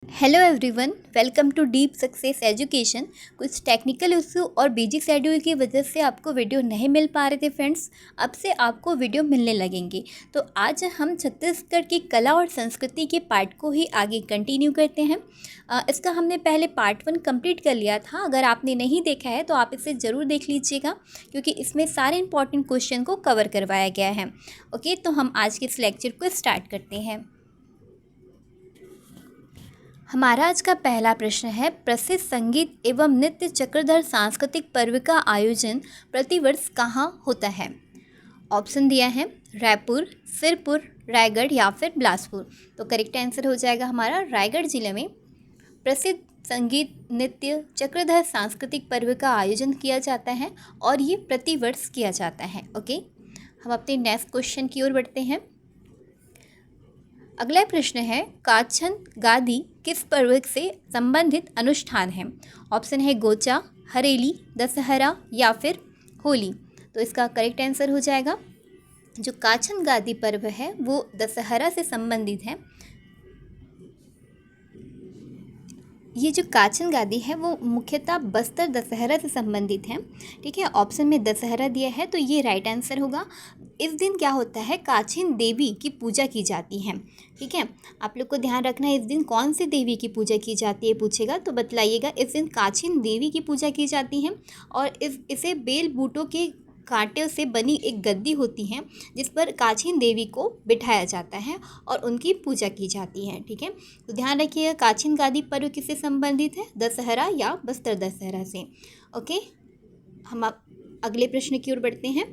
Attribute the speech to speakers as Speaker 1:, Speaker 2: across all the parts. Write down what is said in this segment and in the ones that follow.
Speaker 1: Hello everyone, welcome to Deep Success Education. कुछ technical issue और busy schedule की वजह से आपको वीडियो नहीं मिल पा रहे थे फ्रेंड्स। अब से आपको वीडियो मिलने लगेंगे। तो आज हम छत्तीसगढ़ की कला और संस्कृति के पार्ट को ही आगे कंटिन्यू करते हैं। इसका हमने पहले पार्ट 1 कंप्लीट कर लिया था। अगर आपने नहीं देखा है तो आप इसे ज़रूर देख लीजिएगा, क्योंकि इसमें सारे इंपॉर्टेंट क्वेश्चन को कवर करवाया गया है। ओके, तो हम आज के इस लेक्चर को स्टार्ट करते हैं। हमारा आज का पहला प्रश्न है, प्रसिद्ध संगीत एवं नृत्य चक्रधर सांस्कृतिक पर्व का आयोजन प्रतिवर्ष कहाँ होता है। ऑप्शन दिया है रायपुर, सिरपुर, रायगढ़ या फिर बिलासपुर। तो करेक्ट आंसर हो जाएगा हमारा रायगढ़ जिले में प्रसिद्ध संगीत नृत्य चक्रधर सांस्कृतिक पर्व का आयोजन किया जाता है और ये प्रतिवर्ष किया जाता है। ओके, हम अपने नेक्स्ट क्वेश्चन की ओर बढ़ते हैं। अगला प्रश्न है, काछन गादी किस पर्व से संबंधित अनुष्ठान है। ऑप्शन है गोचा, हरेली, दशहरा या फिर होली। तो इसका करेक्ट आंसर हो जाएगा जो काछन गादी पर्व है वो दशहरा से संबंधित है। ये जो काछन गादी है वो मुख्यतः बस्तर दशहरा से संबंधित है। ठीक है, ऑप्शन में दशहरा दिया है तो ये राइट आंसर होगा। इस दिन क्या होता है, काछिन देवी की पूजा की जाती है। ठीक है, आप लोग को ध्यान रखना है इस दिन कौन सी देवी की पूजा की जाती है पूछेगा तो बतलाइएगा। इस दिन काछिन देवी की पूजा की जाती है और इसे बेल बूटों के कांटे से बनी एक गद्दी होती है जिस पर काछिन देवी को बिठाया जाता है और उनकी पूजा की जाती है। ठीक है, तो ध्यान रखिएगा काछिन गादी पर्व किससे संबंधित है, दशहरा या बस्तर दशहरा से। ओके, हम अगले प्रश्न की ओर बढ़ते हैं।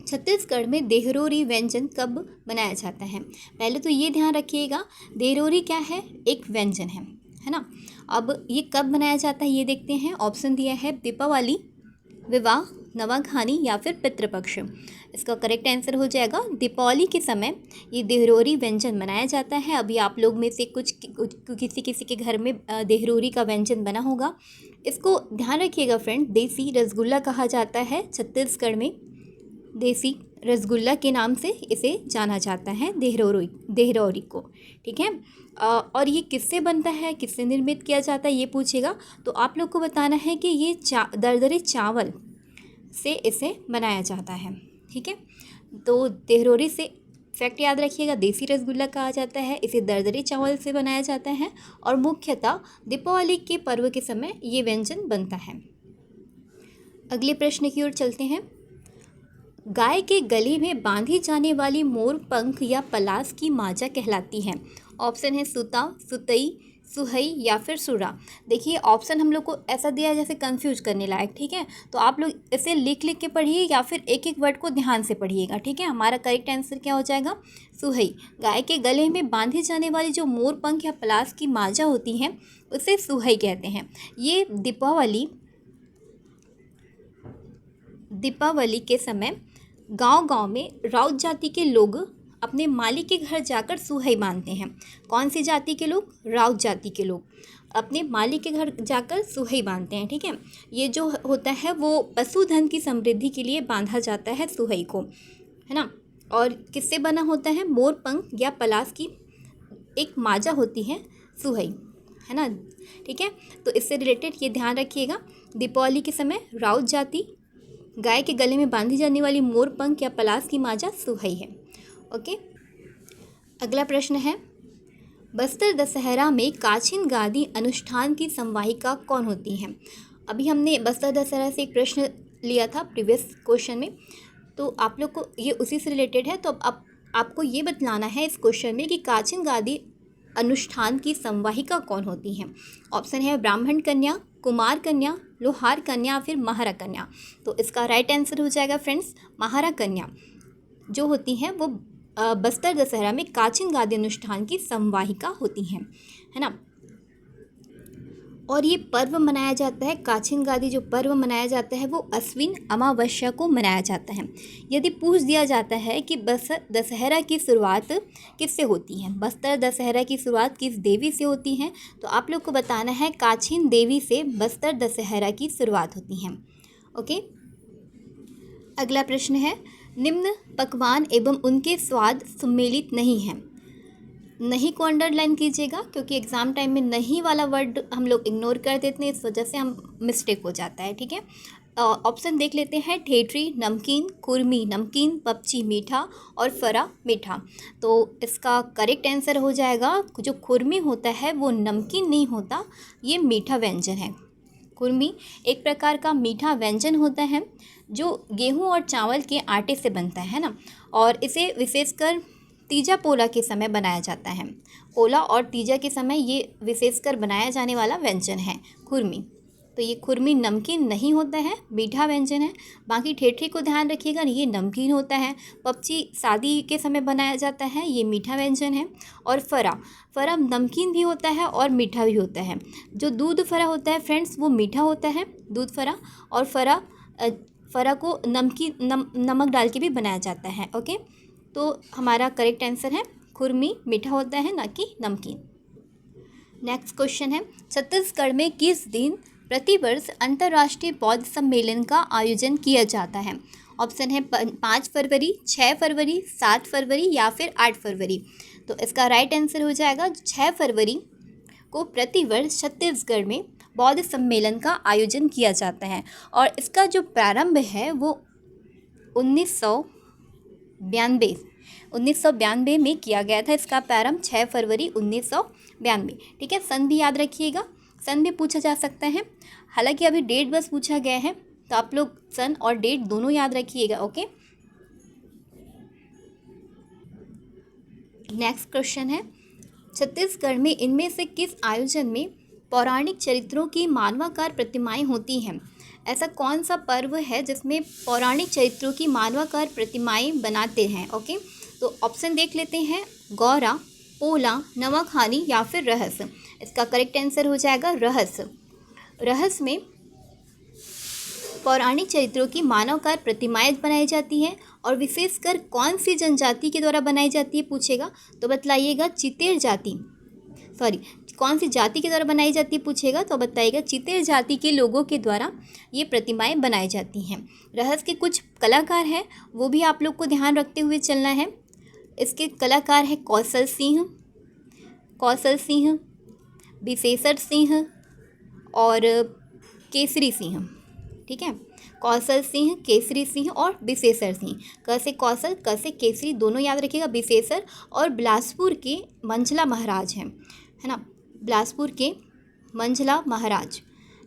Speaker 1: छत्तीसगढ़ में देहरोरी व्यंजन कब बनाया जाता है। पहले तो ये ध्यान रखिएगा, देहरोरी क्या है, एक व्यंजन है ना। अब ये कब बनाया जाता है ये देखते हैं। ऑप्शन दिया है दीपावली, विवाह, नवाखानी या फिर पितृपक्ष। इसका करेक्ट आंसर हो जाएगा दीपावली के समय ये देहरोरी व्यंजन बनाया जाता है। अभी आप लोग में से कुछ किसी के घर में देहरोरी का व्यंजन बना होगा। इसको ध्यान रखिएगा फ्रेंड, देसी रसगुल्ला कहा जाता है। छत्तीसगढ़ में देसी रसगुल्ला के नाम से इसे जाना जाता है, देहरोरी को। ठीक है, और ये किससे बनता है, किससे निर्मित किया जाता है ये पूछेगा तो आप लोग को बताना है कि ये दरदरे चावल से इसे बनाया जाता है। ठीक है, तो देहरोरी से फैक्ट याद रखिएगा, देसी रसगुल्ला कहा जाता है, इसे दरदरे चावल से बनाया जाता है और मुख्यतः दीपावली के पर्व के समय ये व्यंजन बनता है। अगले प्रश्न की ओर चलते हैं। गाय के गले में बांधी जाने वाली मोर पंख या पलास की माजा कहलाती है। ऑप्शन है सुता, सुतई, सुहई या फिर सुरा। देखिए ऑप्शन हम लोग को ऐसा दिया है जैसे कंफ्यूज करने लायक। ठीक है, तो आप लोग इसे लिख के पढ़िए या फिर एक एक वर्ड को ध्यान से पढ़िएगा। ठीक है, हमारा करेक्ट आंसर क्या हो जाएगा, सुहई। गाय के गले में बांधी जाने वाली जो मोर पंख या पलास की माजा होती है उसे सुहई कहते हैं। ये दीपावली के समय गांव-गांव में राउत जाति के लोग अपने मालिक के घर जाकर सुहई बांधते हैं। कौन सी जाति के लोग, राउत जाति के लोग अपने मालिक के घर जाकर सुहई बांधते हैं। ठीक है, ये जो होता है वो पशुधन की समृद्धि के लिए बांधा जाता है सुहई को, है ना। और किससे बना होता है, मोर पंख या पलास की एक माजा होती है सुहई, है ना। ठीक है, तो इससे रिलेटेड ये ध्यान रखिएगा, दीपावली के समय राउत जाति गाय के गले में बांधी जाने वाली मोर पंख या पलास की माजा सुहई है। ओके, अगला प्रश्न है, बस्तर दशहरा में काछिन गादी अनुष्ठान की संवाहिका कौन होती है। अभी हमने बस्तर दशहरा से एक प्रश्न लिया था प्रीवियस क्वेश्चन में, तो आप लोग को ये उसी से रिलेटेड है। तो अब आपको ये बतलाना है इस क्वेश्चन में कि काछिन गादी अनुष्ठान की संवाहिका कौन होती है। ऑप्शन है ब्राह्मण कन्या, कुमार कन्या, लोहार कन्या फिर महारा कन्या। तो इसका राइट आंसर हो जाएगा फ्रेंड्स महारा कन्या जो होती हैं वो बस्तर दशहरा में काछिन गादी अनुष्ठान की संवाहिका होती हैं, है ना। और ये पर्व मनाया जाता है, काछिन गादी जो पर्व मनाया जाता है वो अश्विन अमावस्या को मनाया जाता है। यदि पूछ दिया जाता है कि बस्तर दशहरा की शुरुआत किससे होती है, बस्तर दशहरा की शुरुआत किस देवी से होती है, तो आप लोग को बताना है काछिन देवी से बस्तर दशहरा की शुरुआत होती है। ओके, अगला प्रश्न है, निम्न पकवान एवं उनके स्वाद सम्मिलित नहीं हैं। नहीं को अंडरलाइन कीजिएगा, क्योंकि एग्ज़ाम टाइम में नहीं वाला वर्ड हम लोग इग्नोर कर देते हैं, इस वजह से हम मिस्टेक हो जाता है। ठीक है, ऑप्शन देख लेते हैं। ठेठरी नमकीन, कुर्मी नमकीन, पपची मीठा और फरा मीठा। तो इसका करेक्ट आंसर हो जाएगा, जो कुर्मी होता है वो नमकीन नहीं होता, ये मीठा व्यंजन है। कुर्मी एक प्रकार का मीठा व्यंजन होता है जो गेहूं और चावल के आटे से बनता है ना, और इसे विशेषकर तीजा पोला के समय बनाया जाता है। पोला और तीजा के समय ये विशेषकर बनाया जाने वाला व्यंजन है कुर्मी। तो ये कुर्मी नमकीन नहीं होता है, मीठा व्यंजन है। बाकी ठेठरी को ध्यान रखिएगा, ये नमकीन होता है। पपची शादी के समय बनाया जाता है, ये मीठा व्यंजन है। और फरा, फरा नमकीन भी होता है और मीठा भी होता है। जो दूध फरा होता है फ्रेंड्स, वो मीठा होता है, दूध फरा। और फरा को नमक डाल के भी बनाया जाता है। ओके, तो हमारा करेक्ट आंसर है खुरमी मीठा होता है, ना कि नमकीन। नेक्स्ट क्वेश्चन है, छत्तीसगढ़ में किस दिन प्रतिवर्ष अंतर्राष्ट्रीय बौद्ध सम्मेलन का आयोजन किया जाता है? ऑप्शन है 5 फरवरी, 6 फरवरी, 7 फरवरी या फिर 8 फरवरी। तो इसका राइट आंसर हो जाएगा 6 फरवरी को प्रतिवर्ष छत्तीसगढ़ में बौद्ध सम्मेलन का आयोजन किया जाता है। और इसका जो प्रारंभ है वो 1992 में किया गया था। इसका प्रारंभ 6 फरवरी 1992। ठीक है, सन भी याद रखिएगा, सन भी पूछा जा सकता है। हालांकि अभी डेट बस पूछा गया है, तो आप लोग सन और डेट दोनों याद रखिएगा। ओके, नेक्स्ट क्वेश्चन है, छत्तीसगढ़ में इनमें से किस आयोजन में पौराणिक चरित्रों की मानवाकार प्रतिमाएं होती हैं? ऐसा कौन सा पर्व है जिसमें पौराणिक चरित्रों की मानवाकार प्रतिमाएं बनाते हैं? ओके, तो ऑप्शन देख लेते हैं। गौरा, पोला, नवाखानी या फिर रहस। इसका करेक्ट आंसर हो जाएगा रहस। रहस में पौराणिक चरित्रों की मानवकार प्रतिमाएं बनाई जाती हैं, और विशेषकर कौन सी जनजाति के द्वारा बनाई जाती है पूछेगा तो बतलाइएगा चितेर जाति, कौन सी जाति के द्वारा बनाई जाती है पूछेगा तो बताइएगा चितेर जाति के लोगों के द्वारा ये प्रतिमाएं बनाई जाती हैं। रहस के कुछ कलाकार हैं, वो भी आप लोग को ध्यान रखते हुए चलना है। इसके कलाकार हैं कौशल सिंह, विशेषर सिंह और केसरी सिंह। ठीक है, कौशल सिंह, केसरी सिंह और विशेषर सिंह। क से कौशल, क से केसरी, दोनों याद रखिएगा। विशेषर और बिलासपुर के मंझला महाराज हैं, है ना, बिलासपुर के मंझला महाराज,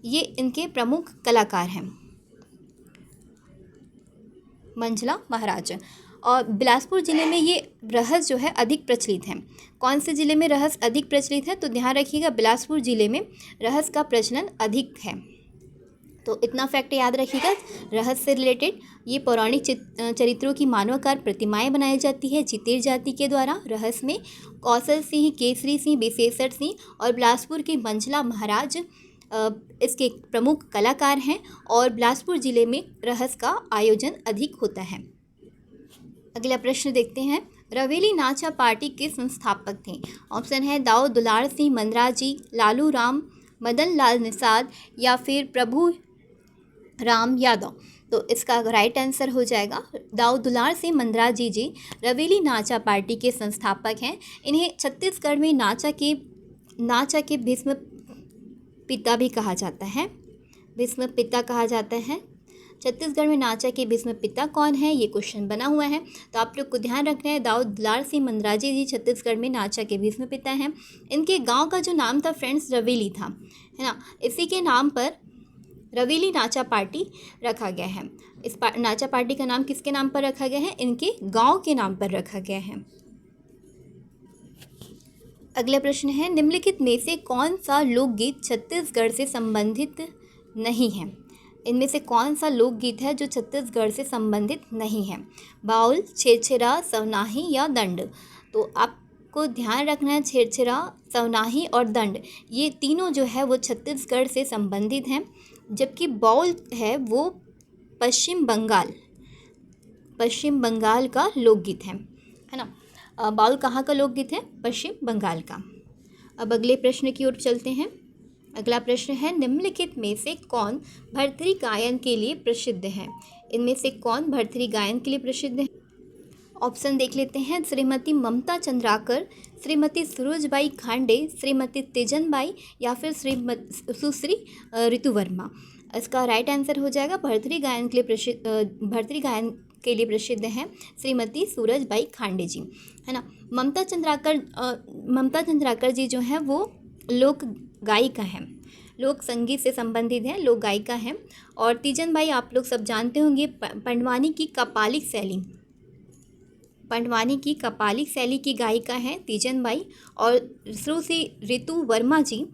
Speaker 1: ये इनके प्रमुख कलाकार हैं, मंझला महाराज। और बिलासपुर ज़िले में ये रहस जो है अधिक प्रचलित है। कौन से ज़िले में रहस अधिक प्रचलित है? तो ध्यान रखिएगा, बिलासपुर ज़िले में रहस का प्रचलन अधिक है। तो इतना फैक्ट याद रखिएगा रहस से रिलेटेड। ये पौराणिक चरित्रों की मानवाकार प्रतिमाएं बनाई जाती है चितेर जाति के द्वारा। रहस में कौशल सिंह, केसरी सिंह, विशेषर सिंह और बिलासपुर के मंझला महाराज इसके प्रमुख कलाकार हैं, और बिलासपुर ज़िले में रहस का आयोजन अधिक होता है। अगला प्रश्न देखते हैं, रवेली नाचा पार्टी के संस्थापक थे? ऑप्शन है दाऊ दुलार सिंह मंदराजी, लालू राम, मदन लाल निषाद या फिर प्रभु राम यादव। तो इसका राइट आंसर हो जाएगा दाऊ दुलार सिंह मंदराजी जी रवेली नाचा पार्टी के संस्थापक हैं। इन्हें छत्तीसगढ़ में नाचा के भीष्म पिता भी कहा जाता है, भीष्म पिता कहा जाता है। छत्तीसगढ़ में नाचा के भीष्म पिता कौन है, ये क्वेश्चन बना हुआ है, तो आप लोग को ध्यान रखना है। दाऊ दुलार सिंह मंदराजी जी छत्तीसगढ़ में नाचा के भीष्म पिता हैं। इनके गांव का जो नाम था फ्रेंड्स रवेली था, है ना, इसी के नाम पर रवेली नाचा पार्टी रखा गया है। इस नाचा पार्टी का नाम किसके नाम पर रखा गया है? इनके गांव के नाम पर रखा गया है। अगला प्रश्न है, निम्नलिखित में से कौन सा लोकगीत छत्तीसगढ़ से संबंधित नहीं है? इनमें से कौन सा लोकगीत है जो छत्तीसगढ़ से संबंधित नहीं है? बाउल, छेरछेरा, सवनाही या दंड। तो आपको ध्यान रखना है, छेरछेरा, सवनाही और दंड ये तीनों जो है वो छत्तीसगढ़ से संबंधित हैं, जबकि बाउल है वो पश्चिम बंगाल का लोकगीत है ना। बाउल कहाँ का लोकगीत है? पश्चिम बंगाल का। अब अगले प्रश्न की ओर चलते हैं। अगला प्रश्न है, निम्नलिखित में से कौन भरथरी गायन के लिए प्रसिद्ध है? इनमें से कौन भरथरी गायन के लिए प्रसिद्ध है? ऑप्शन देख लेते हैं, श्रीमती ममता चंद्राकर, श्रीमती सुरोजबाई खांडे, श्रीमती तेजनबाई या फिर श्रीमती सुश्री ऋतु वर्मा। इसका राइट आंसर हो जाएगा भर्तृहरि गायन के लिए भर्तृहरि गायन के लिए प्रसिद्ध हैं श्रीमती सूरजबाई खांडे जी, है ना। ममता चंद्राकर जी जो हैं वो लोक गायिका हैं, लोक संगीत से संबंधित हैं, लोक गायिका हैं। और तीजनबाई आप लोग सब जानते होंगे, पंडवानी की कपालिक शैली की गायिका हैं तीजनबाई। और सुश्री ऋतु वर्मा जी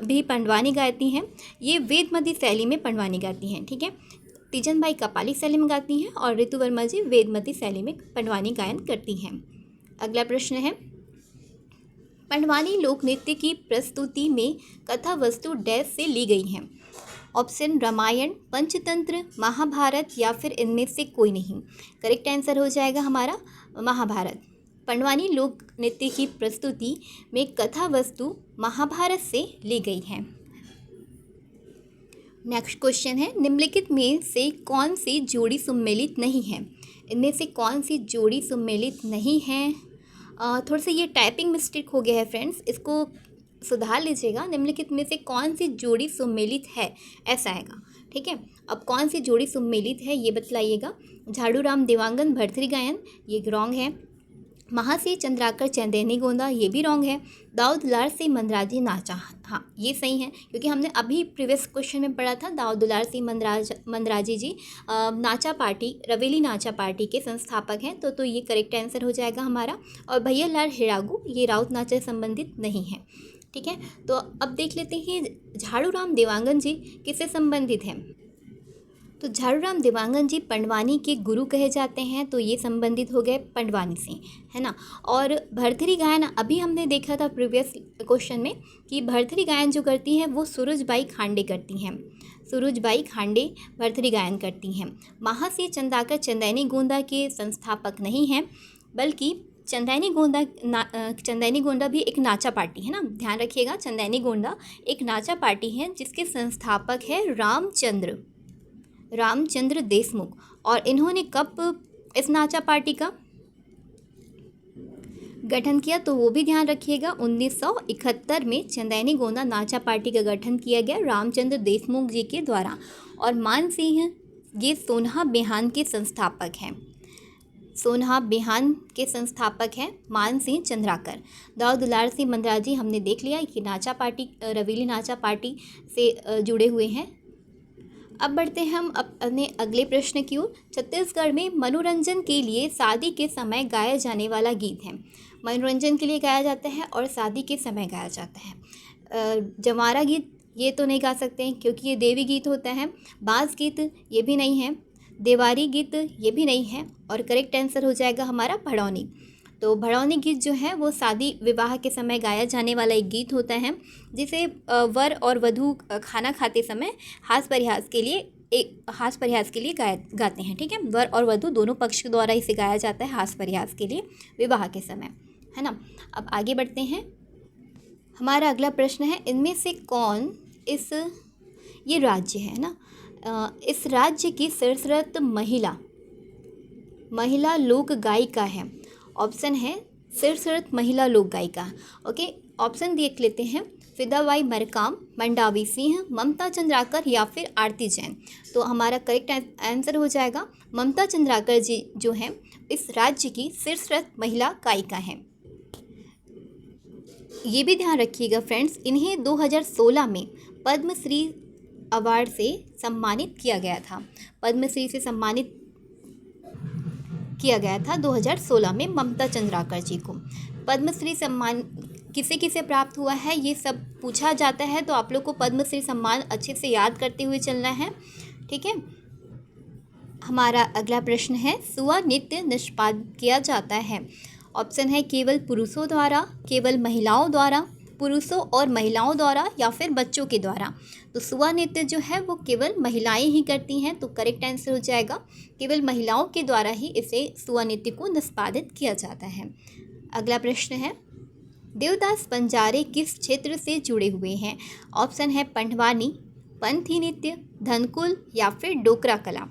Speaker 1: भी पंडवानी गाती हैं। ये वेदमती शैली में पंडवानी गाती हैं, ठीक है। तीजनबाई कपालिक शैली में गाती हैं और ऋतु वर्मा जी वेदमती शैली में पंडवानी गायन करती हैं। अगला प्रश्न है, पंडवानी लोक नृत्य की प्रस्तुति में कथा वस्तु डैश से ली गई हैं। ऑप्शन रामायण, पंचतंत्र, महाभारत या फिर इनमें से कोई नहीं। करेक्ट आंसर हो जाएगा हमारा महाभारत। पंडवानी लोक नृत्य की प्रस्तुति में कथा वस्तु महाभारत से ली गई है। नेक्स्ट क्वेश्चन है, निम्नलिखित में से कौन सी जोड़ी सम्मिलित नहीं है। इनमें से कौन सी जोड़ी सम्मिलित नहीं है। थोड़ा सा ये टाइपिंग मिस्टेक हो गया है फ्रेंड्स, इसको सुधार लीजिएगा। निम्नलिखित में से कौन सी जोड़ी सम्मिलित है, ऐसा आएगा, ठीक है। अब कौन सी जोड़ी सम्मिलित है ये बतलाइएगा। झाड़ू राम देवांगन भर्तृहरि गायन, ये रॉन्ग है। महासे चंद्राकर चंदेनी गोंदा, ये भी रॉन्ग है। दाऊ दुलार से मंदराजी नाचा, हाँ ये सही है, क्योंकि हमने अभी प्रीवियस क्वेश्चन में पढ़ा था दाऊ दुलार से मंदराजी जी नाचा पार्टी, रवेली नाचा पार्टी के संस्थापक हैं, तो ये करेक्ट आंसर हो जाएगा हमारा। और भैया लाल हिरागू, ये राउत नाचा से संबंधित नहीं है, ठीक है। तो अब देख लेते हैं झाड़ू राम देवांगन जी किससे संबंधित हैं। तो झाड़ू राम देवांगन जी पंडवानी के गुरु कहे जाते हैं, तो ये संबंधित हो गए पंडवानी से, है ना। और भर्तृहरि गायन अभी हमने देखा था प्रीवियस क्वेश्चन में कि भर्तृहरि गायन जो करती हैं वो सूरजबाई खांडे करती हैं, सूरजबाई खांडे भर्तृहरि गायन करती हैं। महासे चंद्राकर चंदैनी गोंदा के संस्थापक नहीं हैं, बल्कि चंदैनी गोंदा भी एक नाचा पार्टी है ना, ध्यान रखिएगा। चंदैनी गोंदा एक नाचा पार्टी है जिसके संस्थापक है रामचंद्र देशमुख। और इन्होंने कब इस नाचा पार्टी का गठन किया, तो वो भी ध्यान रखिएगा। 1971 में चंदैनी गोंदा नाचा पार्टी का गठन किया गया रामचंद्र देशमुख जी के द्वारा। और मान सिंह ये सोनहा बिहान के संस्थापक हैं, सोनहा बिहान के संस्थापक हैं मान सिंह चंद्राकर। दाऊ दुलार सिंह मंदराजी हमने देख लिया कि नाचा पार्टी, रवेली नाचा पार्टी से जुड़े हुए हैं। अब बढ़ते हैं हम अपने अगले प्रश्न की ओर। छत्तीसगढ़ में मनोरंजन के लिए शादी के समय गाया जाने वाला गीत है। मनोरंजन के लिए गाया जाता है और शादी के समय गाया जाता है। जवारा गीत ये तो नहीं गा सकते हैं क्योंकि ये देवी गीत होता है। बाज गीत ये भी नहीं है, देवारी गीत ये भी नहीं है। और करेक्ट आंसर हो जाएगा हमारा भड़ौनी। तो भड़ौनी गीत जो है वो शादी विवाह के समय गाया जाने वाला एक गीत होता है, जिसे वर और वधू खाना खाते समय हास परिहास के लिए गाते हैं, ठीक है। वर और वधू दोनों पक्ष के द्वारा इसे गाया जाता है हास परिहास के लिए विवाह के समय, है ना। अब आगे बढ़ते हैं। हमारा अगला प्रश्न है, इनमें से कौन ये राज्य है ना, इस राज्य की सरसरत महिला लोक गायिका है। ऑप्शन है सिरसरत महिला लोक गायिका। ओके, ऑप्शन देख लेते हैं, फिदाबाई मरकाम, मंडावी सिंह, ममता चंद्राकर या फिर आरती जैन। तो हमारा करेक्ट आंसर हो जाएगा ममता चंद्राकर जी जो हैं इस राज्य की सिरसरत महिला गायिका हैं। ये भी ध्यान रखिएगा फ्रेंड्स, इन्हें 2016 में पद्मश्री अवार्ड से सम्मानित किया गया था। पद्मश्री से सम्मानित किया गया था 2016 में ममता चंद्राकर जी को। पद्मश्री सम्मान किसे किसे प्राप्त हुआ है ये सब पूछा जाता है, तो आप लोग को पद्मश्री सम्मान अच्छे से याद करते हुए चलना है, ठीक है। हमारा अगला प्रश्न है, सुआ नृत्य निष्पादित किया जाता है। ऑप्शन है केवल पुरुषों द्वारा, केवल महिलाओं द्वारा, पुरुषों और महिलाओं द्वारा या फिर बच्चों के द्वारा। तो सुआ नृत्य जो है वो केवल महिलाएं ही करती हैं, तो करेक्ट आंसर हो जाएगा केवल महिलाओं के द्वारा ही इसे सुआ नृत्य को निष्पादित किया जाता है। अगला प्रश्न है, देवदास बंजारे किस क्षेत्र से जुड़े हुए हैं। ऑप्शन है पंडवानी, पंथी नृत्य, धनकुल या फिर डोकरा कला।